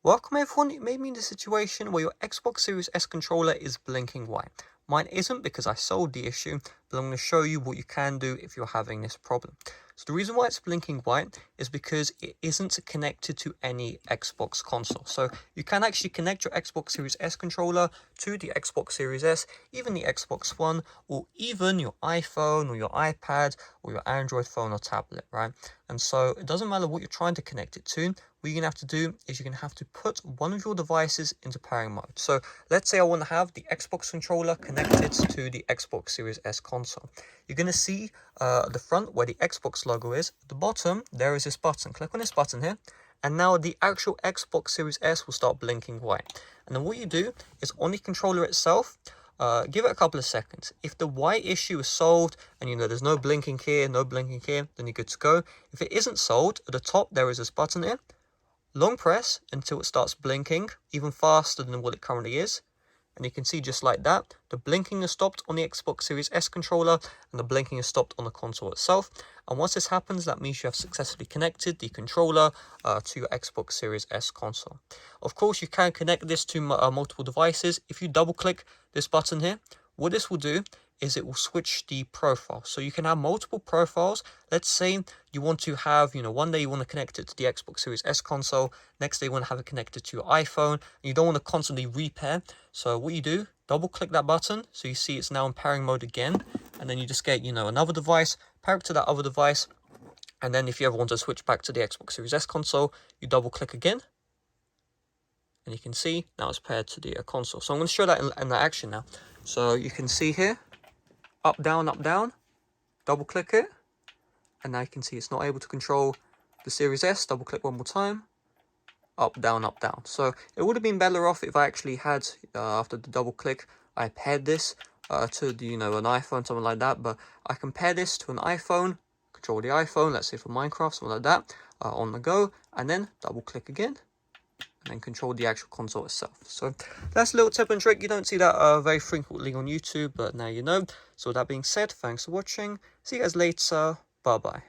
Welcome everyone, you may be in a situation where your Xbox Series S controller is blinking white. Mine isn't because I solved the issue, but I'm going to show you what you can do if you're having this problem. So the reason why it's blinking white is because it isn't connected to any Xbox console. So you can actually connect your Xbox Series S controller to the Xbox Series S, even the Xbox One, or even your iPhone or your iPad or your Android phone or tablet, right? And so it doesn't matter what you're trying to connect it to. What you're going to have to do is you're going to have to put one of your devices into pairing mode. So let's say I want to have the Xbox controller connected to the Xbox Series S console. You're going to see at the front where the Xbox logo is. At the bottom, there is this button. Click on this button here. And now the actual Xbox Series S will start blinking white. And then what you do is on the controller itself, give it a couple of seconds. If the white issue is solved and there's no blinking here, no blinking here, then you're good to go. If it isn't solved, at the top there is this button here. Long press until it starts blinking even faster than what it currently is. And you can see just like that, the blinking has stopped on the Xbox Series S controller and the blinking has stopped on the console itself. And once this happens, that means you have successfully connected the controller to your Xbox Series S console. Of course, you can connect this to multiple devices. If you double click this button here, what this will do is it will switch the profile. So you can have multiple profiles. Let's say you want to have, one day you want to connect it to the Xbox Series S console. Next day you want to have it connected to your iPhone. And you don't want to constantly repair. So what you do, double click that button. So you see it's now in pairing mode again. And then you just get, another device, pair it to that other device. And then if you ever want to switch back to the Xbox Series S console, you double click again. And you can see now it's paired to the console. So I'm going to show that in action now. So you can see here, up, down, double click it, and now you can see it's not able to control the Series S. Double click one more time, up, down. So it would have been better off if I actually had, after the double click, I paired this to the, an iPhone, something like that. But I can pair this to an iPhone, control the iPhone, let's say for Minecraft, something like that, on the go, and then double click again, and then control the actual console itself. So that's a little tip and trick. You don't see that very frequently on YouTube, but now you know. So with that being said, thanks for watching. See you guys later. Bye bye.